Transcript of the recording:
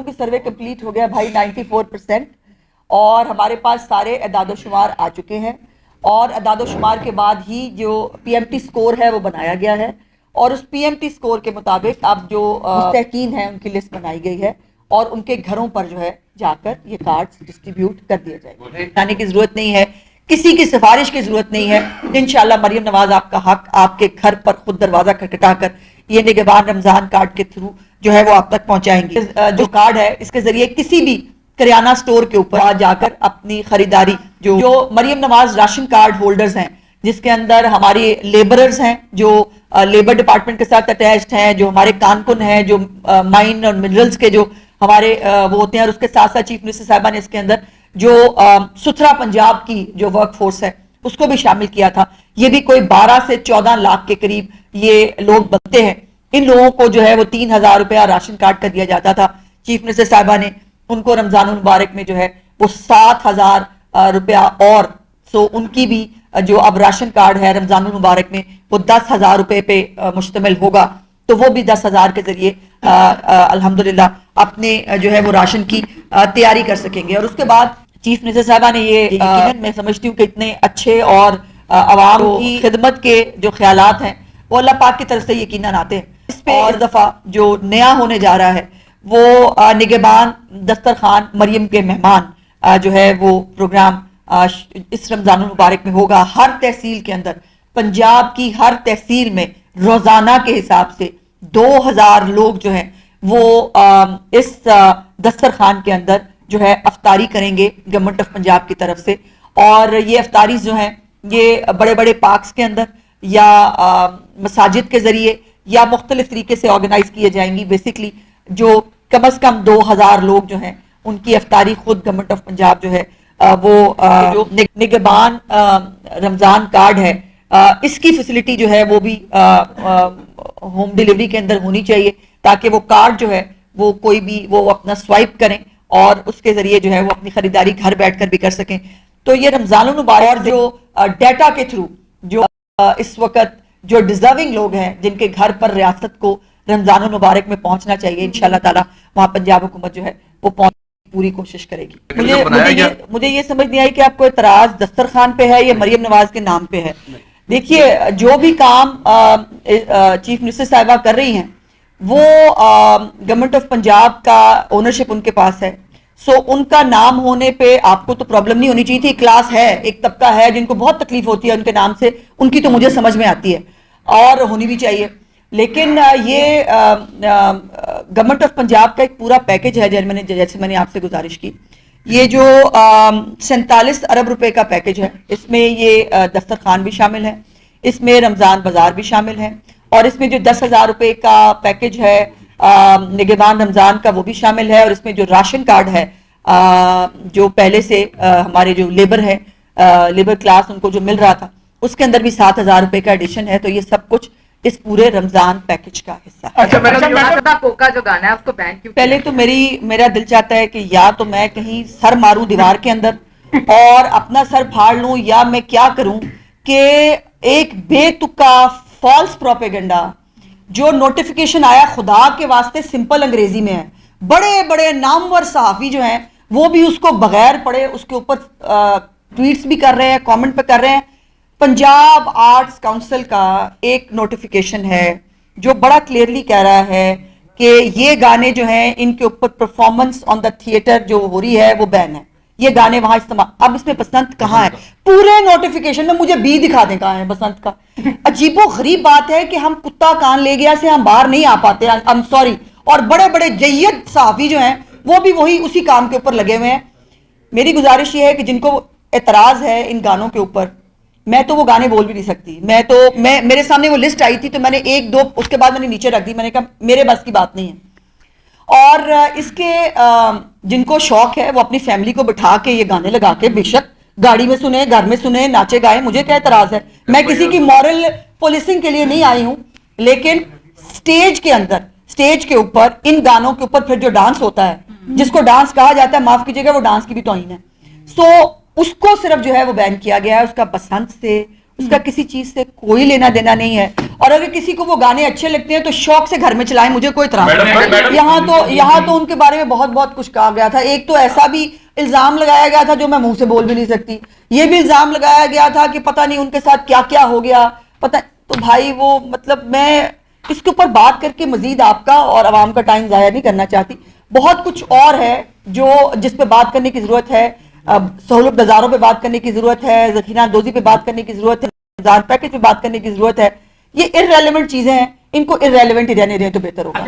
की सर्वे कंप्लीट हो गया भाई 94%, और हमारे पास सारे अदाद शुमार आ चुके हैं और अदाद शुमार के बाद ही जो पीएमटी स्कोर है वो बनाया गया है और उस पीएमटी स्कोर के मुताबिक अब जो मुस्तहकीन है उनकी लिस्ट बनाई गई है और उनके घरों पर जो है जाकर ये कार्ड्स डिस्ट्रीब्यूट कर दिए जाएंगे। जाने की जरूरत नहीं है, किसी की सिफारिश की जरूरत नहीं है। इंशाल्लाह मरियम नवाज आपका हक आपके घर पर खुद दरवाजा खटखटाकर ये निगहबान रमजान कार्ड के थ्रू जो है वो आप तक पहुंचाएंगे। जो कार्ड है इसके जरिए किसी भी करियाना स्टोर के ऊपर जाकर अपनी खरीदारी जो Maryam Nawaz ration card holders हैं, जिसके अंदर हमारे लेबरर्स हैं जो लेबर डिपार्टमेंट के साथ अटैच्ड हैं, जो हमारे कानकुन हैं, जो माइन और मिनरल्स के जो हमारे वो होते हैं, और उसके साथ साथ चीफ मिनिस्टर साहबा ने इसके अंदर जो सुथरा पंजाब की जो वर्क फोर्स है उसको भी शामिल किया था। ये भी कोई 12 से 14 लाख के करीब ये लोग बनते हैं। इन लोगों को जो है वो 3,000 रुपया राशन कार्ड कर दिया जाता था। चीफ मिनिस्टर साहबा ने उनको रमजान मुबारक में जो है वो 7,000 रुपया और सो उनकी भी जो अब राशन कार्ड है रमजान मुबारक में वो 10,000 रुपए पे मुश्तमिल होगा, तो वो भी 10,000 के जरिए अल्हम्दुलिल्लाह अपने जो है वो राशन की तैयारी कर सकेंगे। और उसके बाद चीफ मिनिस्टर साहबा ने ये मैं समझती हूँ कि इतने अच्छे और आवाम की खिदमत के जो ख्यालात हैं वो अल्लाह पाक की तरफ से यकीनन आते हैं। इस पे और दफा जो नया होने जा रहा है वो निगहबान दस्तरखान मरियम के मेहमान जो है वो प्रोग्राम इस रमजान मुबारक में होगा। हर तहसील के अंदर, पंजाब की हर तहसील में रोजाना के हिसाब से 2,000 लोग जो हैं वो इस दस्तरखान के अंदर जो है अफ्तारी करेंगे गवर्नमेंट ऑफ पंजाब की तरफ से। और ये अफ्तारी जो हैं ये बड़े बड़े पार्क्स के अंदर या मसाजिद के जरिए या मुख्तलिफ तरीके से ऑर्गेनाइज किए जाएंगी। बेसिकली जो कम से कम 2,000 लोग जो हैं उनकी अफ्तारी खुद गवर्नमेंट ऑफ पंजाब जो है वो जो निगहबान रमजान कार्ड है इसकी फैसिलिटी जो है वो भी होम डिलीवरी के अंदर होनी चाहिए, ताकि वो कार्ड जो है वो कोई भी वो अपना स्वाइप करें और उसके जरिए जो है वो अपनी खरीदारी घर बैठकर भी कर सकें। तो ये रमजान मुबारक जो डाटा के थ्रू जो इस वक्त जो डिजर्विंग लोग हैं जिनके घर पर रियासत को रमजान मुबारक में पहुंचना चाहिए, इंशाल्लाह ताला वहां पंजाब हुकूमत जो है वो पहुंच पूरी कोशिश करेगी। मुझे ये समझ नहीं आई कि आपको इतराज दस्तरखान पे है या मरियम नवाज के नाम पे है। देखिए जो भी काम चीफ मिनिस्टर साहिबा कर रही हैं वो गवर्नमेंट ऑफ पंजाब का ओनरशिप उनके पास है, सो उनका नाम होने पे आपको तो प्रॉब्लम नहीं होनी चाहिए थी। क्लास है, एक तबका है जिनको बहुत तकलीफ होती है उनके नाम से, उनकी तो मुझे समझ में आती है और होनी भी चाहिए। लेकिन ये गवर्नमेंट ऑफ पंजाब का एक पूरा पैकेज है जैसे मैंने आपसे गुजारिश की। ये जो 47 अरब रुपए का पैकेज है इसमें ये दस्तरखान भी शामिल है, इसमें रमजान बाजार भी शामिल है, और इसमें जो 10,000 रुपए का पैकेज है निगहबान रमजान का वो भी शामिल है, और इसमें जो राशन कार्ड है जो पहले से हमारे जो लेबर है लेबर क्लास उनको जो मिल रहा था उसके अंदर भी 7,000 रुपए का एडिशन है। तो ये सब कुछ इस पूरे रमजान पैकेज का हिस्सा है। अच्छा, कोका जो गाना है उसको बैन क्यों? पहले तो मेरा दिल चाहता है कि या तो मैं कहीं सर मारूं दीवार के अंदर और अपना सर फाड़ लूं, या मैं क्या करूं कि एक बेतुका फॉल्स प्रोपेगेंडा जो नोटिफिकेशन आया खुदा के वास्ते सिंपल अंग्रेजी में है, बड़े बड़े नामवर सहाफी जो हैं वो भी उसको बगैर पढ़े उसके ऊपर ट्वीट्स भी कर रहे हैं, कमेंट पे कर रहे हैं। पंजाब आर्ट्स काउंसिल का एक नोटिफिकेशन है जो बड़ा क्लियरली कह रहा है कि ये गाने जो हैं इनके ऊपर परफॉर्मेंस ऑन द थिएटर जो हो रही है वो बैन है, ये गाने वहां इस्तेमाल। अब इसमें बसंत कहाँ है? पूरे नोटिफिकेशन में मुझे बी दिखा दें कहाँ है बसंत का। अजीबो गरीब बात है कि हम कुत्ता कान ले गया से हम बाहर नहीं आ पाते, आई एम सॉरी। और बड़े बड़े जय्यद सहाफी जो हैं वो भी वही उसी काम के ऊपर लगे हुए हैं। मेरी गुजारिश ये है कि जिनको एतराज है इन गानों के ऊपर, मैं तो वो गाने बोल भी नहीं सकती। मैं मेरे सामने वो लिस्ट आई थी तो मैंने एक दो उसके बाद मैंने नीचे रख दी, मैंने कहा मेरे बस की बात नहीं है। और इसके जिनको शौक है वो अपनी फैमिली को बिठा के ये गाने लगा के बेशक गाड़ी में सुने, घर में सुने, नाचे गाए, मुझे क्या एतराज है। मैं किसी की मॉरल पुलिसिंग के लिए नहीं आई हूं, लेकिन स्टेज के अंदर, स्टेज के ऊपर इन गानों के ऊपर फिर जो डांस होता है, जिसको डांस कहा जाता है, माफ कीजिएगा वो डांस की भी तौहीन है। सो उसको सिर्फ जो है वो बैन किया गया है। उसका बसंत से, اس کا کسی چیز سے کوئی لینا دینا نہیں ہے. اور اگر کسی کو وہ گانے اچھے لگتے ہیں تو شوق سے گھر میں چلائیں, مجھے کوئی اعتراض نہیں. یہاں تو ان کے بارے میں بہت کچھ کہا گیا تھا. ایک تو ایسا بھی الزام لگایا گیا تھا جو میں منہ سے بول بھی نہیں سکتی. یہ بھی الزام لگایا گیا تھا کہ پتہ نہیں ان کے ساتھ کیا کیا ہو گیا پتہ. تو بھائی وہ مطلب میں اس کے اوپر بات کر کے مزید آپ کا اور عوام کا ٹائم ضائع نہیں کرنا چاہتی. بہت کچھ اور ہے جو جس پہ بات کرنے کی ضرورت ہے. سہولت بازاروں پہ بات کرنے کی ضرورت ہے, ذخیرہ اندوزی پہ بات کرنے کی ضرورت ہے, رمضان پیکج پہ بات کرنے کی ضرورت ہے. یہ ارریلیونٹ چیزیں ہیں, ان کو ارریلیونٹ ہی رہنے دیں تو بہتر ہوگا.